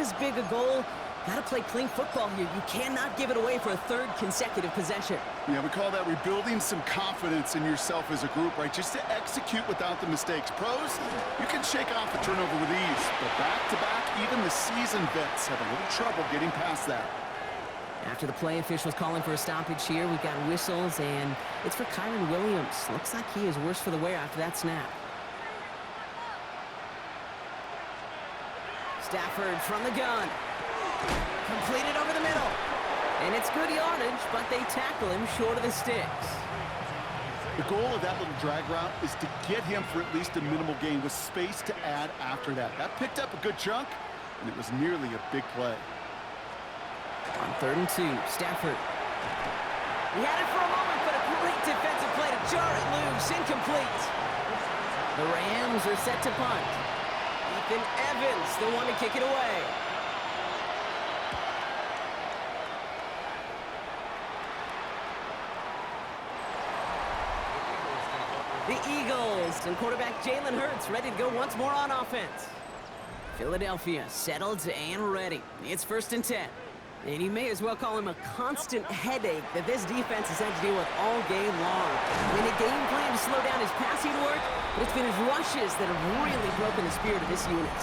as big a goal. Gotta play clean football here. You cannot give it away for a third consecutive possession. Yeah, we call that rebuilding some confidence in yourself as a group, right? Just to execute without the mistakes. Pros, you can shake off a turnover with ease, but back-to-back, even the seasoned vets have a little trouble getting past that. After the play, officials calling for a stoppage here. We've got whistles, and it's for Kyron Williams. Looks like he is worse for the wear after that snap. Stafford from the gun. Completed over the middle. And it's good yardage, but they tackle him short of the sticks. The goal of that little drag route is to get him for at least a minimal gain with space to add after that. That picked up a good chunk, and it was nearly a big play. On 3rd and 2, Stafford. He had it for a moment, but a great defensive play to jar it loose. Incomplete. The Rams are set to punt. Ethan Evans, the one to kick it away. The Eagles and quarterback Jalen Hurts ready to go once more on offense. Philadelphia settled and ready. It's 1st and 10. And you may as well call him a constant headache that this defense has had to deal with all game long. I mean, a game plan to slow down his passing work, but it's been his rushes that have really broken the spirit of this unit.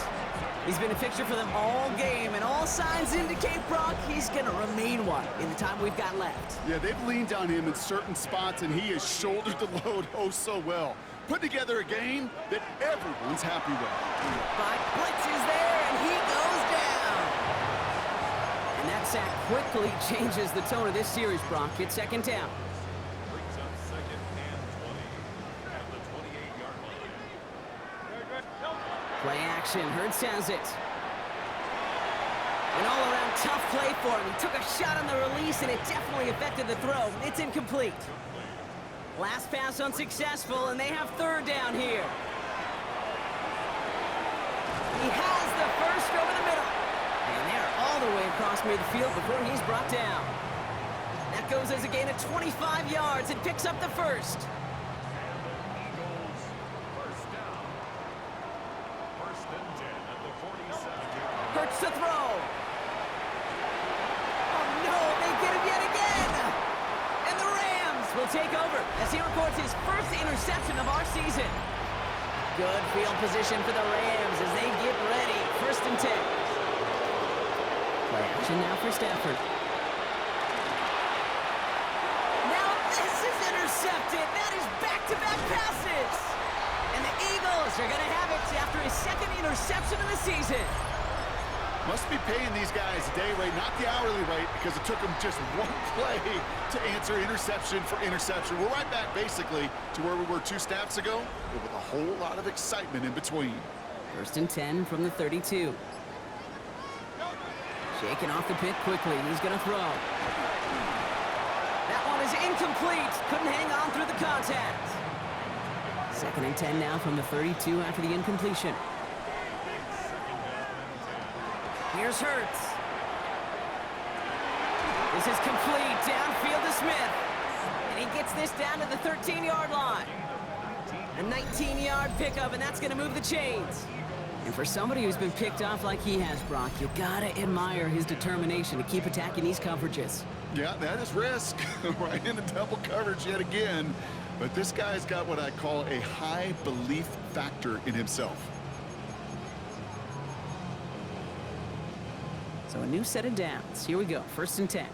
He's been a fixture for them all game, and all signs indicate, Brock, he's going to remain one in the time we've got left. Yeah, they've leaned on him in certain spots, and he has shouldered the load oh so well. Put together a game that everyone's happy with. But Blitz is there, and he goes down. And that sack quickly changes the tone of this series, Brock. It's 2nd down. Brings up 2nd and 20 at the 28-yard line. Play action. Hurts has it. An all-around tough play for him. He took a shot on the release, and it definitely affected the throw. It's incomplete. Last pass unsuccessful, and they have 3rd down here. He has the first over the middle. And they're all the way across midfield before he's brought down. That goes as a gain of 25 yards and picks up the first. Eagles, 1st down. 1st and 10 at the 47. Hurts to throw. Oh, no, they get him yet again. And the Rams will take over as he records his first interception of our season. Good field position for the Rams as they get ready. 1st and 10. Play action now for Stafford. Now this is intercepted. That is back-to-back passes. And the Eagles are going to have it after his 2nd interception of the season. Must be paying these guys a day rate, not the hourly rate, because it took them just one play to answer interception for interception. We're right back, basically, to where we were 2 snaps ago, but with a whole lot of excitement in between. 1st and 10 from the 32. Shaking off the pit quickly. He's going to throw. That one is incomplete. Couldn't hang on through the contact. 2nd and 10 now from the 32 after the incompletion. Here's Hurts. This is complete. Downfield to Smith. And he gets this down to the 13-yard line. A 19-yard pickup, and that's going to move the chains. And for somebody who's been picked off like he has, Brock, you got to admire his determination to keep attacking these coverages. Yeah, that is risk. Right into double coverage yet again. But this guy's got what I call a high belief factor in himself. So a new set of downs. Here we go. 1st and 10.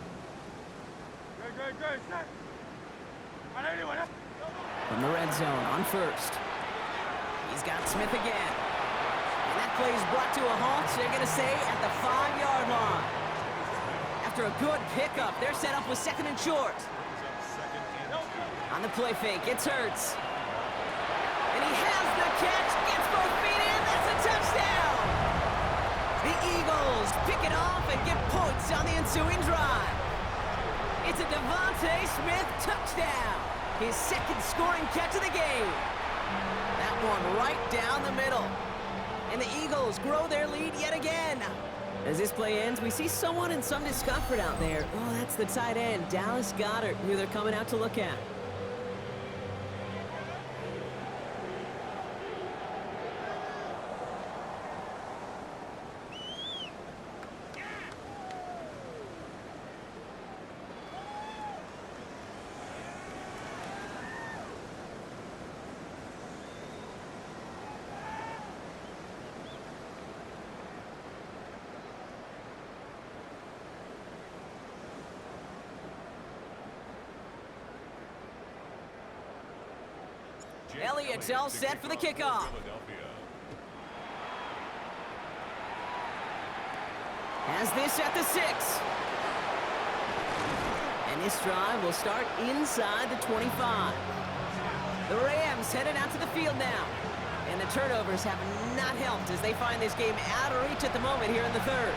From the red zone on 1st. He's got Smith again. And that play is brought to a halt, they're going to say, at the 5-yard line. After a good pickup, they're set up with 2nd and short. On the play fake, it's Hurts. And he has the catch, gets both feet in, that's a touchdown! The Eagles pick it off and get points on the ensuing drive. It's a Devontae Smith touchdown. His 2nd scoring catch of the game. That one right down the middle. And the Eagles grow their lead yet again. As this play ends, we see someone in some discomfort out there. Oh, that's the tight end, Dallas Goedert, who they're coming out to look at. Elliott's all set for the kickoff. Has this at the 6. And this drive will start inside the 25. The Rams headed out to the field now. And the turnovers have not helped as they find this game out of reach at the moment here in the 3rd.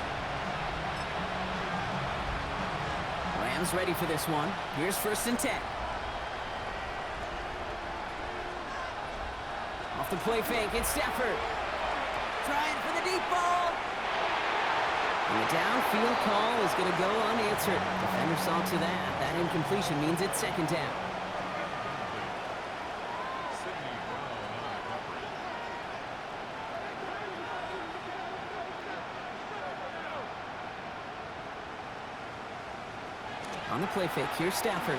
Rams ready for this one. Here's 1st and 10. Off the play fake, it's Stafford. Trying for the deep ball. And the downfield call is going to go unanswered. Defender saw to that. That incompletion means it's 2nd down. On the play fake, here's Stafford.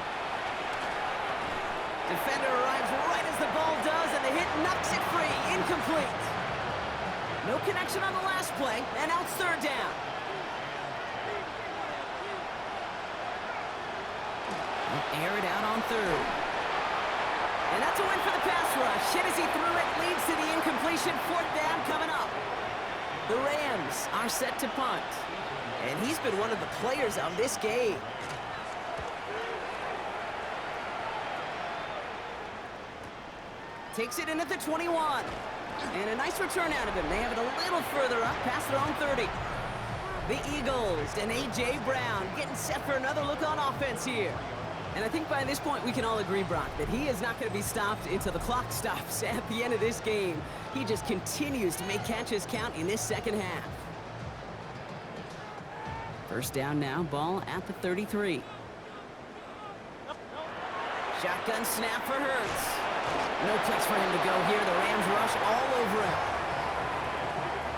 Defender arrives right as the ball does, and the hit knocks it free. Incomplete. No connection on the last play, and now it's 3rd down. They'll air it out on 3rd. And that's a win for the pass rush. Hit as he threw it, leads to the incompletion. 4th down coming up. The Rams are set to punt. And he's been one of the players of this game. Takes it in at the 21. And a nice return out of him. They have it a little further up, past their own 30. The Eagles and A.J. Brown getting set for another look on offense here. And I think by this point we can all agree, Brock, that he is not going to be stopped until the clock stops at the end of this game. He just continues to make catches count in this 2nd half. 1st down now, ball at the 33. Shotgun snap for Hurts. No place for him to go here. The Rams rush all over him.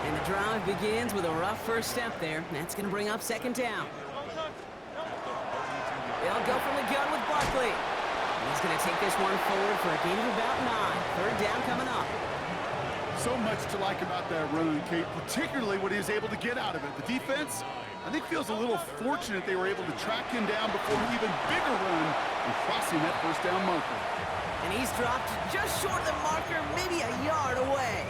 And the drive begins with a rough 1st step there. That's going to bring up 2nd down. They'll go from the gun with Barkley. And he's going to take this one forward for a gain of about 9. 3rd down coming up. So much to like about that run, Kate, particularly what he was able to get out of it. The defense, I think, feels a little fortunate they were able to track him down before an even bigger run and crossing that 1st down marker. And he's dropped just short of the marker, maybe a yard away.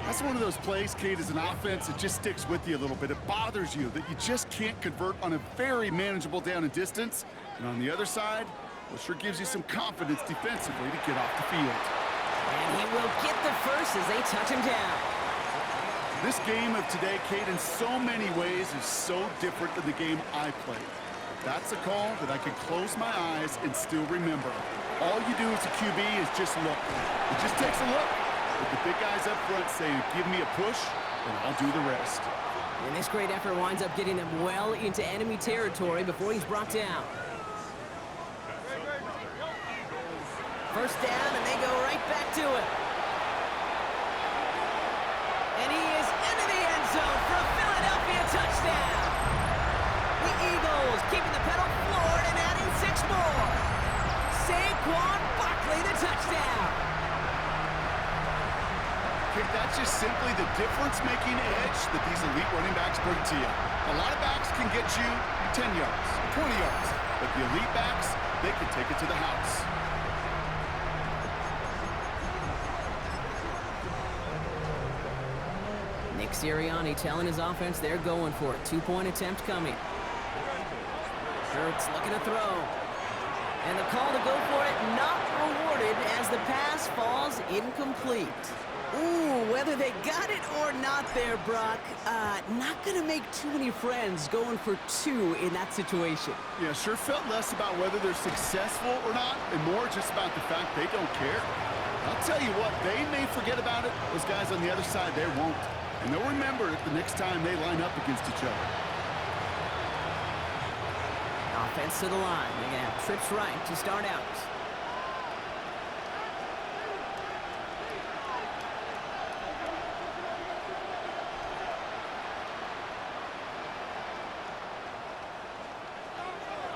That's one of those plays, Kate, as an offense, it just sticks with you a little bit. It bothers you that you just can't convert on a very manageable down and distance. And on the other side, well, sure gives you some confidence defensively to get off the field. And he will get the 1st as they touch him down. This game of today, Kate, in so many ways is so different than the game I played. That's a call that I can close my eyes and still remember. All you do as a QB is just look. It just takes a look. With the big guys up front saying, give me a push, and I'll do the rest. And this great effort winds up getting him well into enemy territory before he's brought down. 1st down, and they go right back to it. And he is into the end zone for a Philadelphia touchdown. The Eagles keeping the pedal floored and adding 6 more. Saquon Barkley, the touchdown. That's just simply the difference-making edge that these elite running backs bring to you. A lot of backs can get you 10 yards, 20 yards, but the elite backs, they can take it to the house. Nick Sirianni telling his offense they're going for it. 2-point attempt coming. Hurts looking to throw. And the call to go for it not rewarded as the pass falls incomplete. Ooh, whether they got it or not there, Brock, not going to make too many friends going for 2 in that situation. Yeah, sure felt less about whether they're successful or not and more just about the fact they don't care. I'll tell you what, they may forget about it. Those guys on the other side, they won't. And they'll remember it the next time they line up against each other. Offense to the line. They're going to have trips right to start out.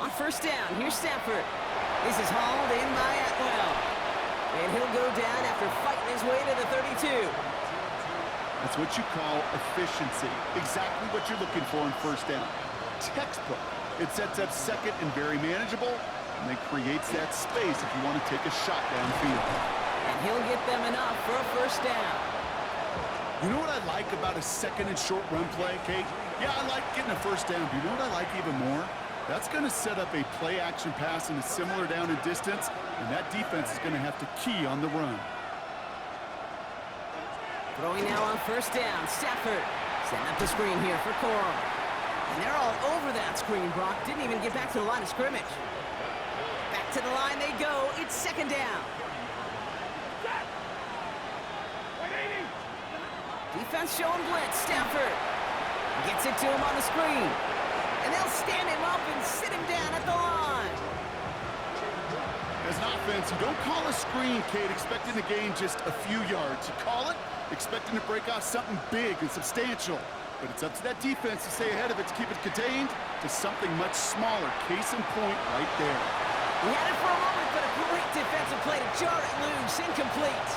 On 1st down, here's Stafford. This is hauled in by Atwell. And he'll go down after fighting his way to the 32. That's what you call efficiency. Exactly what you're looking for in 1st down. Textbook. It sets up 2nd and very manageable, and then creates that space if you want to take a shot downfield. he'll get them enough for a first down. You know what I like about a second and short run play, Kate? Yeah, I like getting a first down. But you know what I like even more? That's going to set up a play-action pass in a similar down and distance, and that defense is going to have to key on the run. Throwing now on first down, Stafford. Setting up the screen here for Coral. And they're all over that screen, Brock. Didn't even get back to the line of scrimmage. Back to the line they go. It's second down. Defense showing blitz. Stafford gets it to him on the screen. And they'll stand him up and sit him down at the line. As an offense, you don't call a screen, Kate, expecting to gain just a few yards. You call it expecting to break off something big and substantial. But it's up to that defense to stay ahead of it, to keep it contained to something much smaller. Case in point right there. He had it for a moment, but a great defensive play to jar it loose. Incomplete.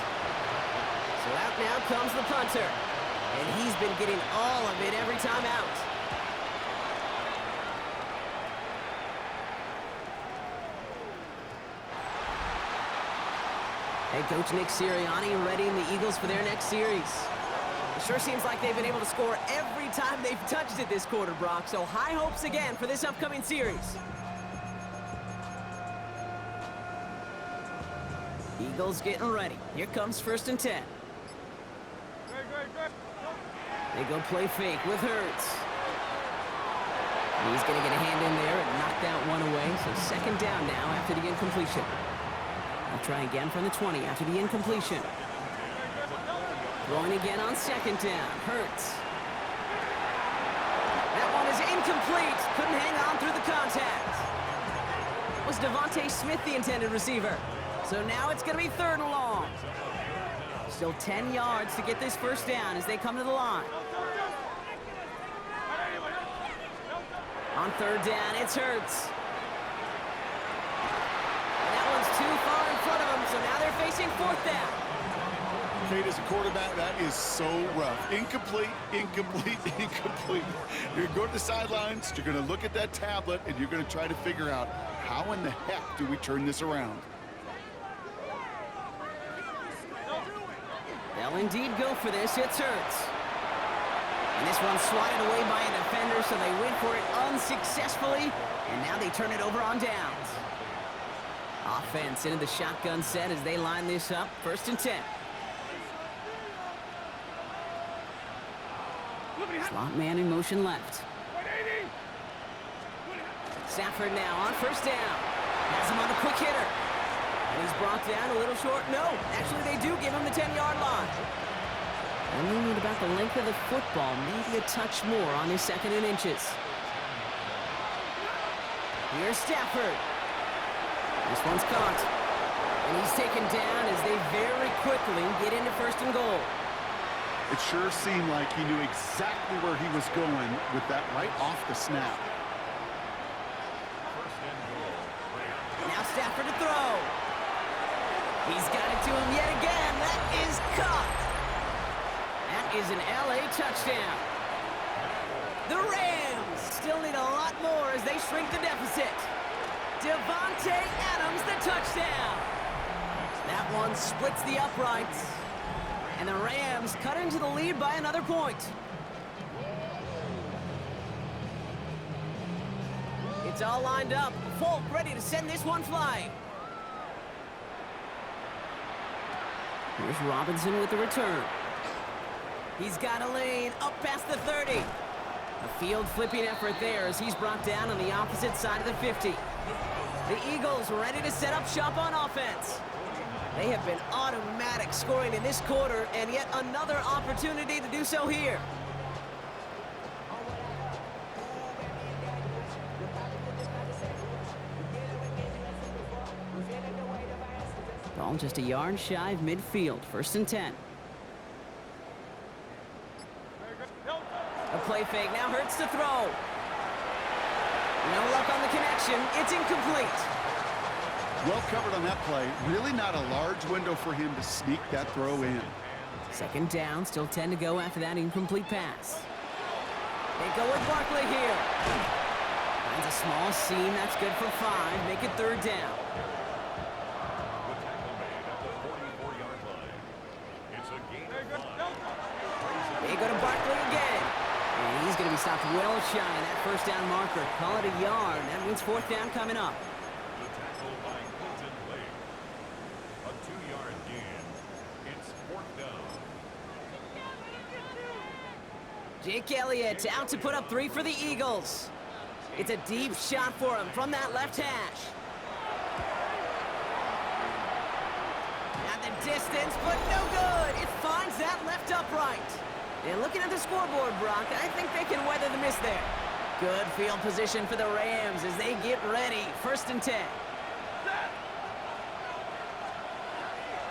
So out now comes the punter. And he's been getting all of it every time out. Head coach Nick Sirianni readying the Eagles for their next series. It sure seems like they've been able to score every time they've touched it this quarter, Brock. So high hopes again for this upcoming series. Eagles getting ready. Here comes first and 10. They go play fake with Hurts. He's going to get a hand in there and knock that one away. So second down now after the incompletion. They'll try again from the 20 after the incompletion. Throwing again on second down. Hurts. That one is incomplete. Couldn't hang on through the contact. Was Devontae Smith the intended receiver? So now it's going to be third and long. Still 10 yards to get this first down as they come to the line. On third down, it's Hurts. And that one's too far in front of them, so now they're facing fourth down. Kate, as a quarterback, that is so rough. Incomplete, incomplete, incomplete. You're going to go to the sidelines, you're going to look at that tablet, and you're going to try to figure out how in the heck do we turn this around. They'll indeed go for this. It's Hurts. And this one's swatted away by a defender, so they went for it unsuccessfully. And now they turn it over on downs. Offense into the shotgun set as they line this up. First and 10. Slot man in motion left. Stafford now on first down. Has him on the quick hitter. And he's brought down a little short. No, actually they do give him the 10-yard line. Only need about the length of the football, maybe a touch more on his second and inches. Here's Stafford. This one's caught. And he's taken down as they very quickly get into first and goal. It sure seemed like he knew exactly where he was going with that right off the snap. Now Stafford to throw. He's got it to him yet again. That is caught. That is an LA touchdown. The Rams still need a lot more as they shrink the deficit. Devontae Adams, the touchdown. That one splits the uprights. And the Rams cut into the lead by another point. It's all lined up. Folk ready to send this one flying. Here's Robinson with the return. He's got a lane up past the 30. A field flipping effort there as he's brought down on the opposite side of the 50. The Eagles ready to set up shop on offense. They have been automatic scoring in this quarter, and yet another opportunity to do so here. Ball just a yard shy of midfield. First and 10. A play fake. Now Hurts to throw. No luck on the connection. It's incomplete. Well covered on that play. Really not a large window for him to sneak that throw in. Second down. Still 10 to go after that incomplete pass. They go with Barkley here. Finds a small seam. That's good for 5. Make it third down. going to be stopped well shy of that first down marker. Call it a yard. That means fourth down coming up. The tackle by Clinton Lake. A 2-yard gain. It's fourth down. Jake Elliott out to put up 3 for the Eagles. It's a deep shot for him from that left hash. At the distance, but no good. It finds that left upright. And looking at the scoreboard, Brock, I think they can weather the miss there. Good field position for the Rams as they get ready. First and 10.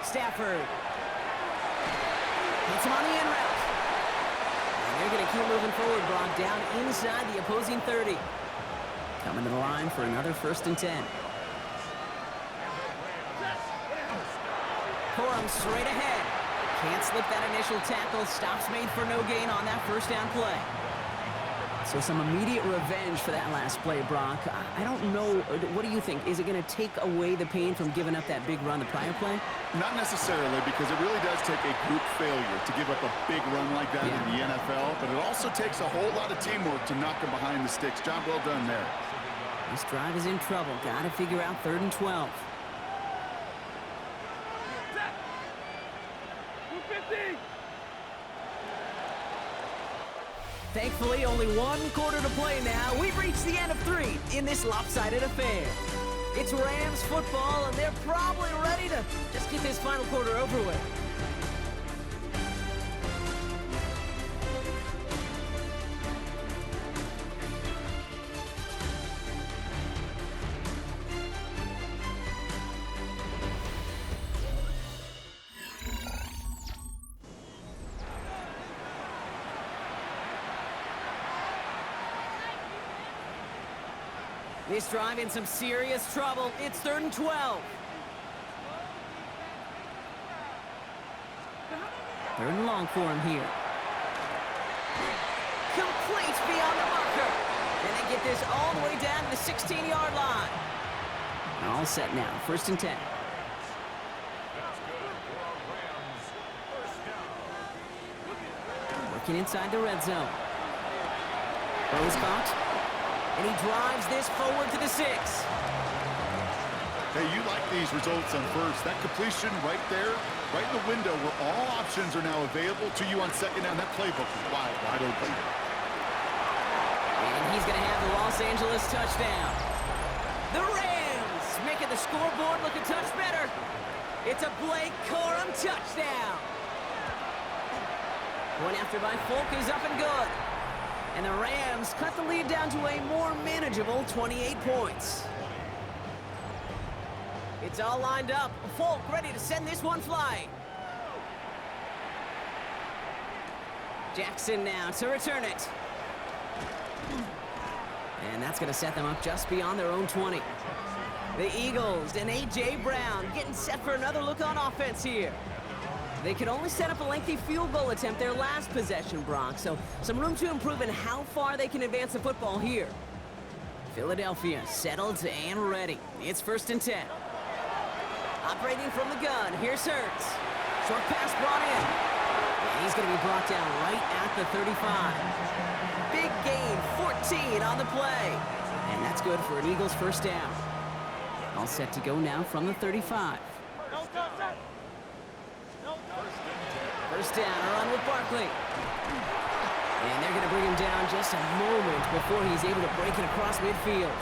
Stafford. Hits him on the in route. And they're going to keep moving forward, Brock, down inside the opposing 30. Coming to the line for another first and 10. Corum straight ahead. Can't slip that initial tackle. Stops made for no gain on that first down play. So some immediate revenge for that last play, Brock. I don't know. What do you think? Is it going to take away the pain from giving up that big run the prior play? Not necessarily, because it really does take a group failure to give up a big run like that in the NFL, but it also takes a whole lot of teamwork to knock them behind the sticks. Job well done there. This drive is in trouble. Got to figure out 3rd and 12. Thankfully, only 1 quarter to play now. We've reached the end of 3 in this lopsided affair. It's Rams football, and they're probably ready to just get this final quarter over with. This drive in some serious trouble. It's 3rd and 12. 3rd and long for him here. Complete beyond the marker. And they get this all the way down to the 16-yard line. All set now. 1st and 10. Working inside the red zone. Throw is caught. And he drives this forward to the 6. Hey, you like these results on first. That completion right there, right in the window where all options are now available to you on second down. That playbook is wide open. And he's going to have the Los Angeles touchdown. The Rams making the scoreboard look a touch better. It's a Blake Corum touchdown. Point after by Folk is up and good. And the Rams cut the lead down to a more manageable 28 points. It's all lined up. Folk ready to send this one flying. Jackson now to return it. And that's going to set them up just beyond their own 20. The Eagles and A.J. Brown getting set for another look on offense here. They could only set up a lengthy field goal attempt their last possession, Brock, so some room to improve in how far they can advance the football here. Philadelphia settled and ready. It's 1st and 10. Operating from the gun, here's Hurts. Short pass brought in. And he's going to be brought down right at the 35. Big gain, 14 on the play. And that's good for an Eagles first down. All set to go now from the 35. First down, a run with Barkley. And they're going to bring him down just a moment before he's able to break it across midfield.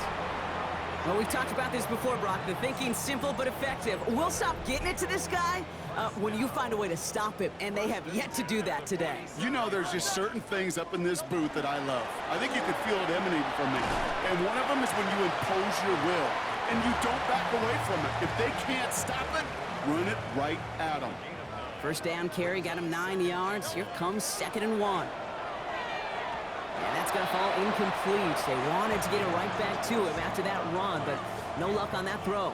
Well, we've talked about this before, Brock. The thinking's simple but effective. We'll stop getting it to this guy when you find a way to stop him, and they have yet to do that today. You know, there's just certain things up in this booth that I love. I think you can feel it emanating from me. And one of them is when you impose your will, and you don't back away from it. If they can't stop it, run it right at them. First down carry got him 9 yards. Here comes 2nd and 1. And that's going to fall incomplete. They wanted to get it right back to him after that run, but no luck on that throw.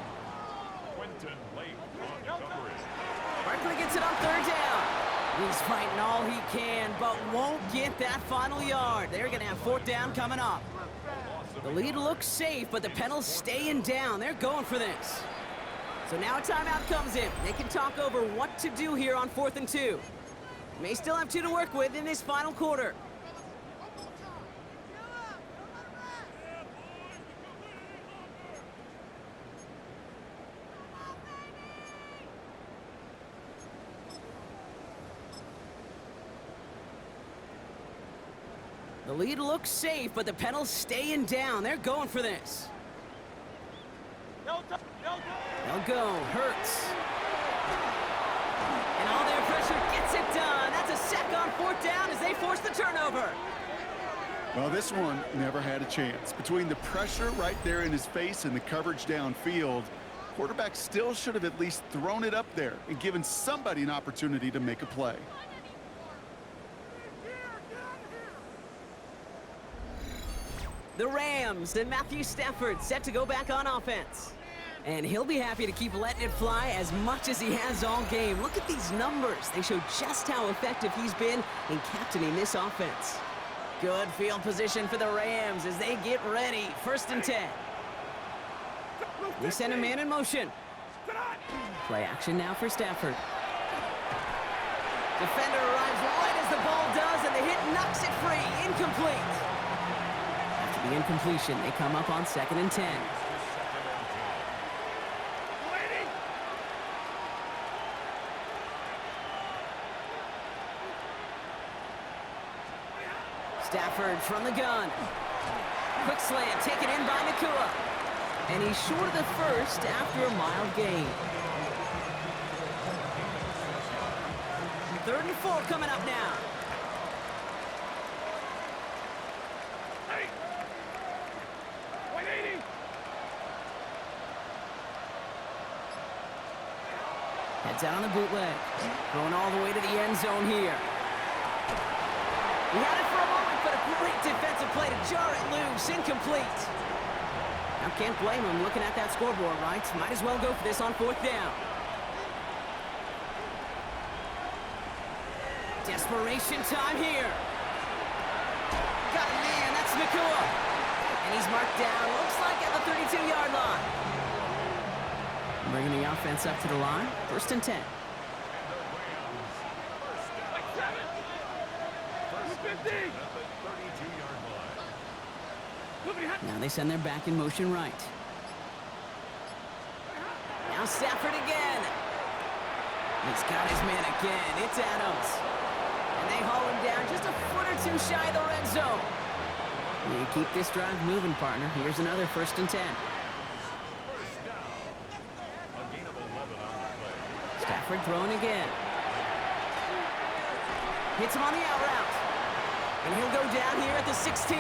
Barkley gets it on 3rd down. He's fighting all he can, but won't get that final yard. They're going to have 4th down coming up. The lead looks safe, but the Penals staying down. They're going for this. So now a timeout comes in. They can talk over what to do here on 4th and 2. May still have 2 to work with in this final quarter. lead looks safe, but the pedal's staying down. They're going for this. They'll go. Hurts. And all their pressure gets it done. That's a sack on 4th down as they force the turnover. Well, this one never had a chance. Between the pressure right there in his face and the coverage downfield, quarterback still should have at least thrown it up there and given somebody an opportunity to make a play. The Rams and Matthew Stafford set to go back on offense. And he'll be happy to keep letting it fly as much as he has all game. Look at these numbers. They show just how effective he's been in captaining this offense. Good field position for the Rams as they get ready. 1st and 10. They send a man in motion. Play action now for Stafford. Defender arrives right as the ball does, and the hit knocks it free. Incomplete. After the incompletion, they come up on 2nd and 10. Stafford from the gun. Quick slant taken in by Nakua. And he's short of the first after a mild gain. 3rd and 4 coming up now. Heads out on the bootleg. Going all the way to the end zone here. He had it for a moment, but a great defensive play to jar it loose. Incomplete. Now can't blame him looking at that scoreboard, right? Might as well go for this on 4th down. Desperation time here. Got a man, that's Nakua. And he's marked down, looks like at the 32-yard line. Bringing the offense up to the line. 1st and 10. Now they send their back in motion right. Now Stafford again. He's got his man again. It's Adams. And they haul him down just a foot or two shy of the red zone. You keep this drive moving, partner. Here's another 1st and 10. Stafford throwing again. Hits him on the out route. And he'll go down here at the 16.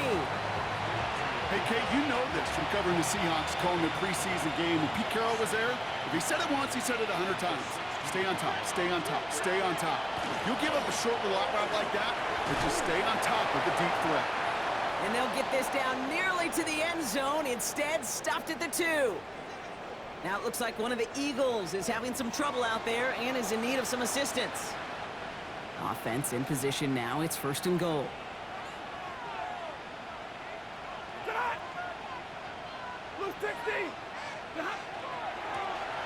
Hey, Kate, you know this from covering the Seahawks, calling the preseason game. When Pete Carroll was there, if he said it once, he said it 100 times. Stay on top, stay on top, stay on top. You'll give up a short little out route like that, but just stay on top of the deep threat. And they'll get this down nearly to the end zone. Instead, stopped at the 2. Now it looks like one of the Eagles is having some trouble out there and is in need of some assistance. Offense in position now. It's 1st and goal.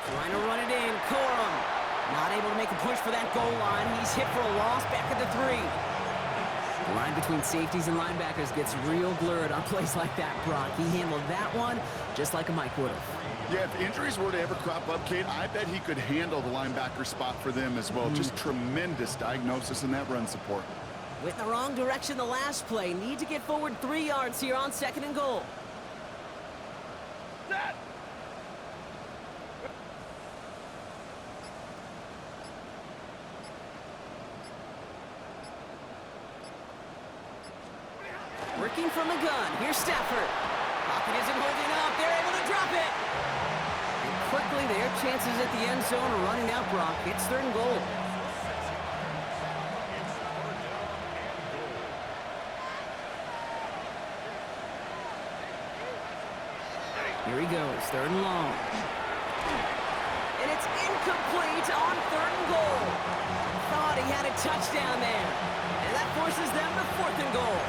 Trying to run it in. Corum not able to make a push for that goal line. He's hit for a loss back at the 3. The line between safeties and linebackers gets real blurred on plays like that, Brock. He handled that one just like a Mike would have. Yeah, if injuries were to ever crop up, Kate, I bet he could handle the linebacker spot for them as well. Just tremendous diagnosis in that run support. Went in the wrong direction the last play. Need to get forward 3 yards here on 2nd and goal. Working from the gun. Here's Stafford. Pocket isn't holding up. They're able to drop it. And quickly, their chances at the end zone are running out, Brock. It's 3rd and goal. Here he goes. 3rd and long. And it's incomplete on 3rd and goal. Thought he had a touchdown there. And that forces them to 4th and goal.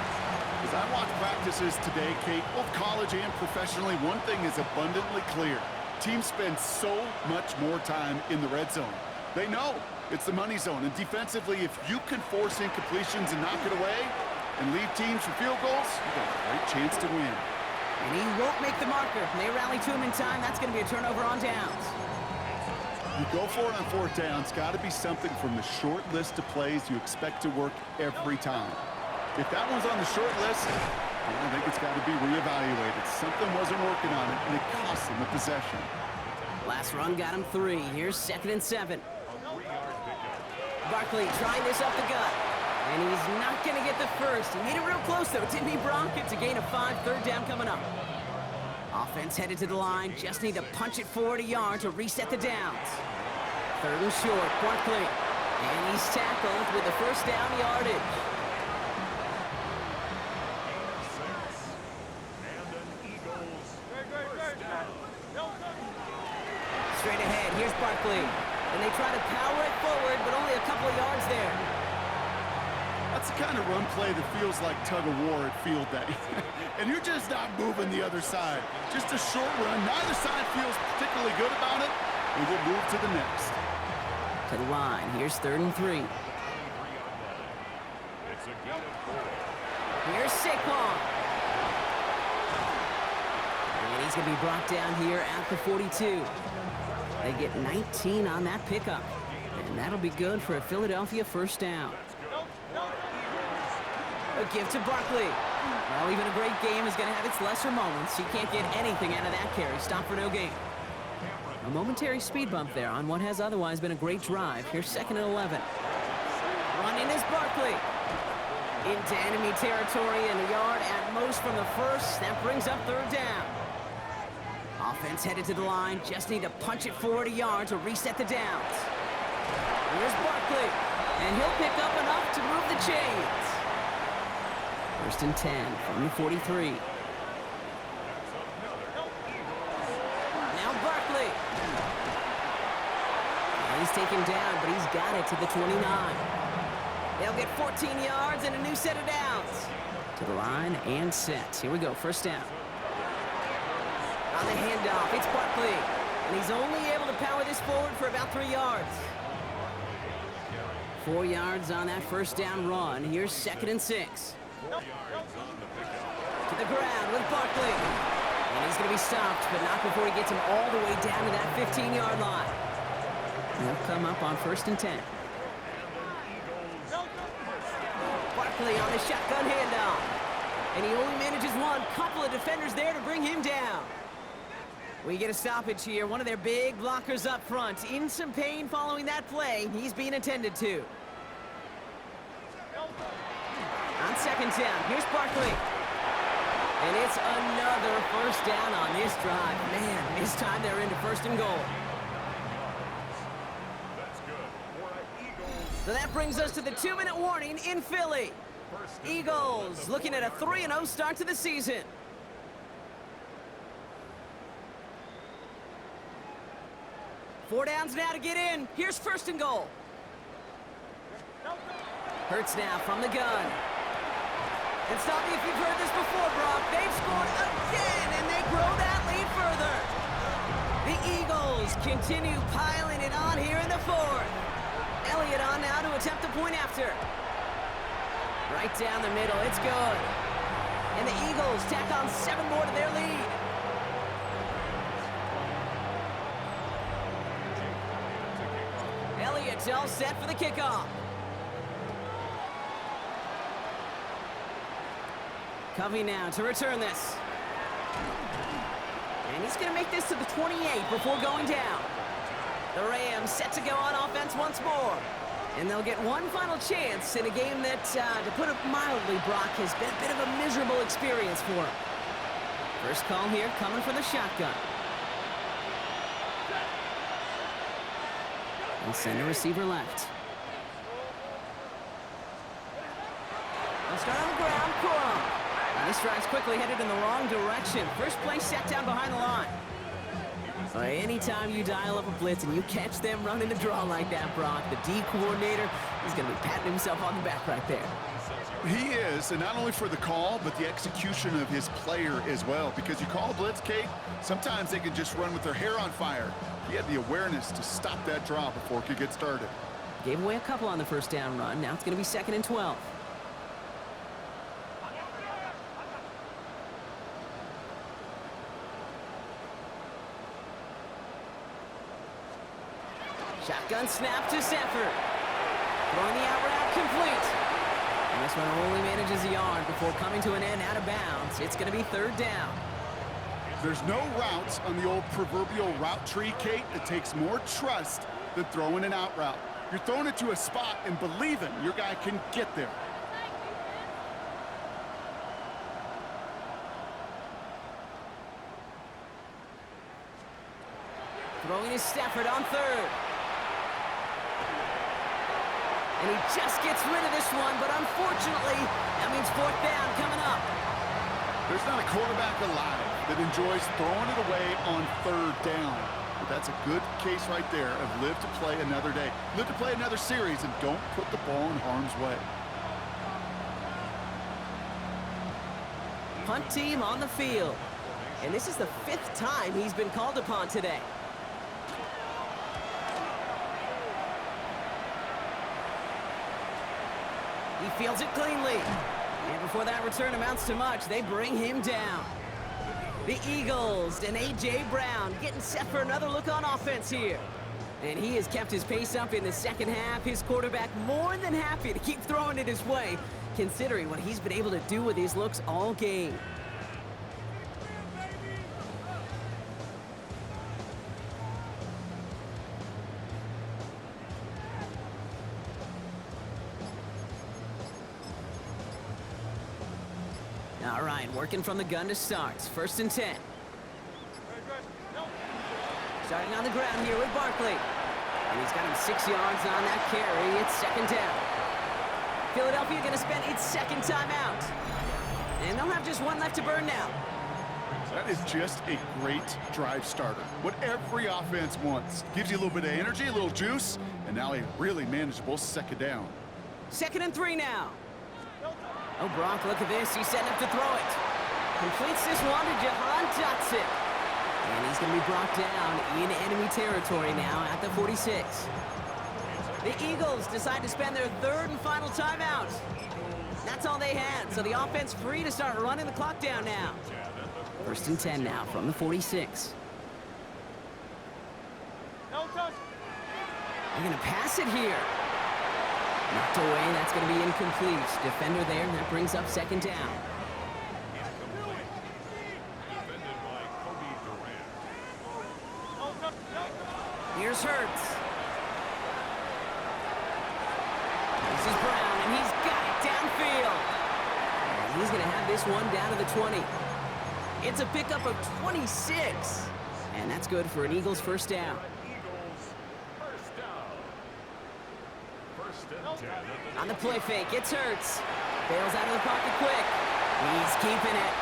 As I watch practices today, Kate, both college and professionally, one thing is abundantly clear. Teams spend so much more time in the red zone. They know it's the money zone. And defensively, if you can force incompletions and knock it away and leave teams for field goals, you've got a great chance to win. And he won't make the marker. They rally to him in time. That's going to be a turnover on downs. You go for it on 4th down. It's got to be something from the short list of plays you expect to work every time. If that one's on the short list, I think it's got to be reevaluated. Something wasn't working on it, and it cost him the possession. Last run got him 3. Here's 2nd and 7. Barkley trying this up the gut. And he's not going to get the first. He made it real close, though, didn't he, Brock? It's a gain of 5, 3rd down coming up. Offense headed to the line. Just need to punch it forward a yard to reset the downs. 3rd and short, Barkley. And he's tackled with the first down yardage. Straight ahead, here's Barkley. And they try to power it forward, but only a couple of yards there. That's the kind of run play that feels like tug-of-war at field day. And you're just not moving the other side. Just a short run. Neither side feels particularly good about it. We will move to the next. To the line, here's 3rd and 3. Here's Saquon. And he's going to be brought down here at the 42. They get 19 on that pickup. And that'll be good for a Philadelphia first down. A give to Barkley. Well, even a great game is going to have its lesser moments. He can't get anything out of that carry. Stop for no gain. A momentary speed bump there on what has otherwise been a great drive. Here's 2nd and 11. Running is Barkley. Into enemy territory and a yard at most from the first. That brings up 3rd down. Offense headed to the line. Just need to punch it forward a yard to reset the downs. Here's Barkley. And he'll pick up enough to move the chains. 1st and 10 from the 43. Now Barkley. And he's taken down, but he's got it to the 29. They'll get 14 yards and a new set of downs. To the line and set. Here we go, 1st down. On the handoff, it's Barkley. And he's only able to power this forward for about 3 yards. 4 yards on that 1st down run. Here's 2nd and 6. To the ground with Barkley. And he's going to be stopped, but not before he gets him all the way down to that 15-yard line. He'll come up on 1st and 10. Barkley on the shotgun handoff. And he only manages one. Couple of defenders there to bring him down. We get a stoppage here. One of their big blockers up front. In some pain following that play. He's being attended to. On 2nd down, here's Barkley. And it's another 1st down on this drive. Man, this time they're into 1st and goal. So that brings us to the 2-minute warning in Philly. Eagles looking at a 3-0 start to the season. Four downs now to get in. Here's 1st and goal. Hurts now from the gun. And stop me if you've heard this before, Brock. They've scored again, and they grow that lead further. The Eagles continue piling it on here in the 4th. Elliott on now to attempt the point after. Right down the middle, it's good. And the Eagles tack on 7 more to their lead. Elliott's all set for the kickoff. Covey now to return this. And he's going to make this to the 28 before going down. The Rams set to go on offense once more. And they'll get one final chance in a game that, to put it mildly, Brock, has been a bit of a miserable experience for him. First call here coming from the shotgun. And send the receiver left. They'll start on the ground, Corum. And this drive's quickly headed in the wrong direction. First play set down behind the line. Anytime you dial up a blitz and you catch them running the draw like that, Brock, the D coordinator, he's going to be patting himself on the back right there. He is, and not only for the call, but the execution of his player as well. Because you call a blitz, Kate, sometimes they can just run with their hair on fire. He had the awareness to stop that draw before it could get started. Gave away a couple on the first down run. Now it's going to be 2nd and 12. Shotgun snap to Sanford. Throwing the out route complete. And This one only manages a yard before coming to an end out of bounds. It's going to be third down. There's no routes on the old proverbial route tree, Kate, that takes more trust than throwing an out route. You're throwing it to a spot and believing your guy can get there. Throwing is Stafford on third. And he just gets rid of this one, but unfortunately, that means fourth down coming up. There's not a quarterback alive that enjoys throwing it away on third down. But that's a good case right there of live to play another day. Live to play another series and don't put the ball in harm's way. Punt team on the field. And this is the 5th time he's been called upon today. He fields it cleanly. And before that return amounts to much, they bring him down. The Eagles and A.J. Brown getting set for another look on offense here. And he has kept his pace up in the second half. His quarterback more than happy to keep throwing it his way, considering what he's been able to do with his looks all game. All right, working from the gun to start. 1st and 10. Starting on the ground here with Barkley. And he's got him 6 yards on that carry. It's 2nd down. Philadelphia going to spend its 2nd timeout. And they'll have just one left to burn now. That is just a great drive starter. What every offense wants. Gives you a little bit of energy, a little juice, and now a really manageable 2nd down. 2nd and 3 now. Oh, Brock, look at this. He's setting up to throw it. Completes this one to Jahan Dotson. And he's going to be brought down in enemy territory now at the 46. The Eagles decide to spend their 3rd and final timeout. That's all they had, so the offense free to start running the clock down now. 1st and 10 now from the 46. They're going to pass it here. Knocked away, that's going to be incomplete. Defender there, and that brings up 2nd down. Here's Hurts. This is Brown, and he's got it downfield. And he's going to have this one down to the 20. It's a pickup of 26. And that's good for an Eagles 1st down. On the play fake, it's Hurts. Bails out of the pocket quick. He's keeping it.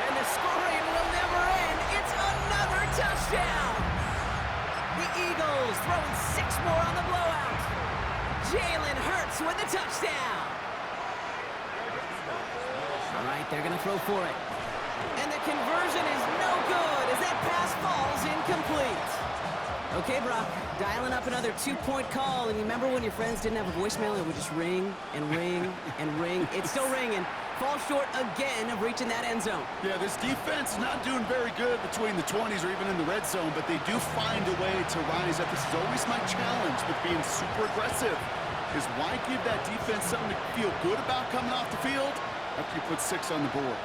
And the scoring will never end. It's another touchdown. The Eagles throwing 6 more on the blowout. Jalen Hurts with the touchdown. All right, they're going to throw for it. And the conversion is no good as that pass falls incomplete. Okay, Brock, dialing up another 2-point call. And you remember when your friends didn't have a voicemail? It would just ring and ring and ring. It's still ringing. Falls short again of reaching that end zone. Yeah, this defense is not doing very good between the 20s or even in the red zone, but they do find a way to rise up. This is always my challenge with being super aggressive, is why give that defense something to feel good about coming off the field after you put 6 on the board?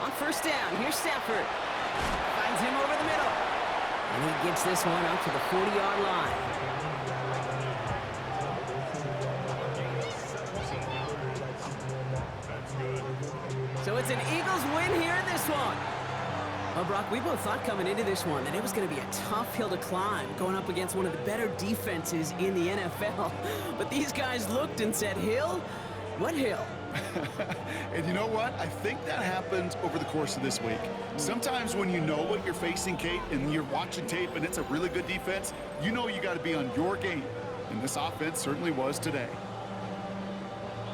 On 1st down, here's Stafford. Finds him over the middle. And he gets this one up to the 40-yard line. So it's an Eagles win here in this one. Well, Brock, we both thought coming into this one that it was going to be a tough hill to climb, going up against one of the better defenses in the NFL. But these guys looked and said, Hill? What hill? And you know what? I think that happened over the course of this week. Sometimes when you know what you're facing, Kate, and you're watching tape and it's a really good defense, you know you got to be on your game. And this offense certainly was today.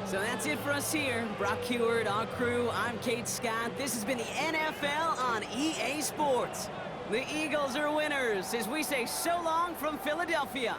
So that's it for us here. Brock Heward, our crew, I'm Kate Scott. This has been the NFL on EA Sports. The Eagles are winners as we say so long from Philadelphia.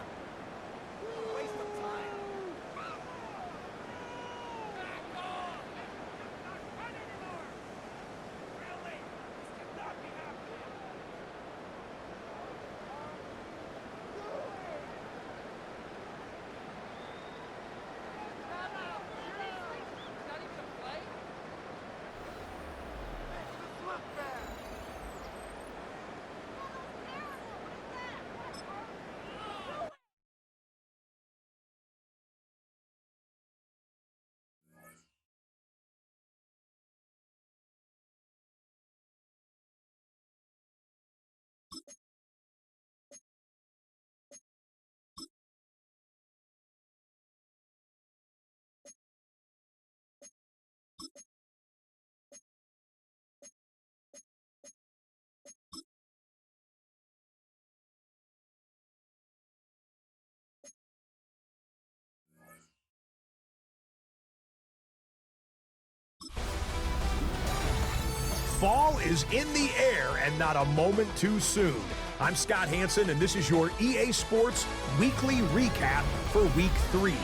ball is in the air and not a moment too soon. I'm Scott Hansen, and this is your EA Sports Weekly Recap for Week 3.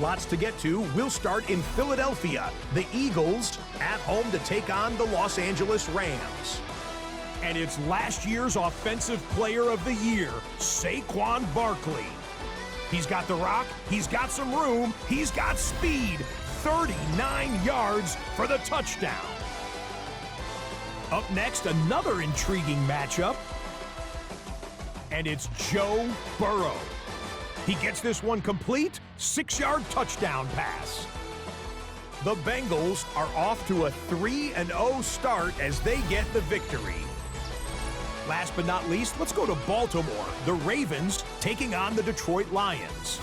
Lots to get to. We'll start in Philadelphia. The Eagles at home to take on the Los Angeles Rams. And it's last year's Offensive Player of the Year, Saquon Barkley. He's got the rock, he's got some room, he's got speed. 39 yards for the touchdown. Up next, another intriguing matchup. And it's Joe Burrow. He gets this one complete, 6-yard touchdown pass. The Bengals are off to a 3-0 start as they get the victory. Last but not least, let's go to Baltimore. The Ravens taking on the Detroit Lions.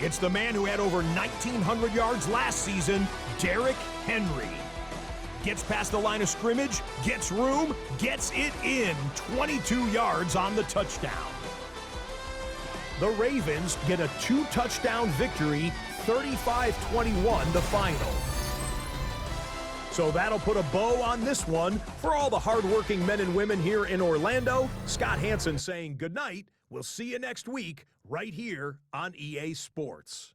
It's the man who had over 1,900 yards last season, Derrick Henry. Gets past the line of scrimmage, gets room, gets it in, 22 yards on the touchdown. The Ravens get a 2-touchdown victory, 35-21 the final. So that'll put a bow on this one. For all the hardworking men and women here in Orlando, Scott Hansen saying goodnight. We'll see you next week right here on EA Sports.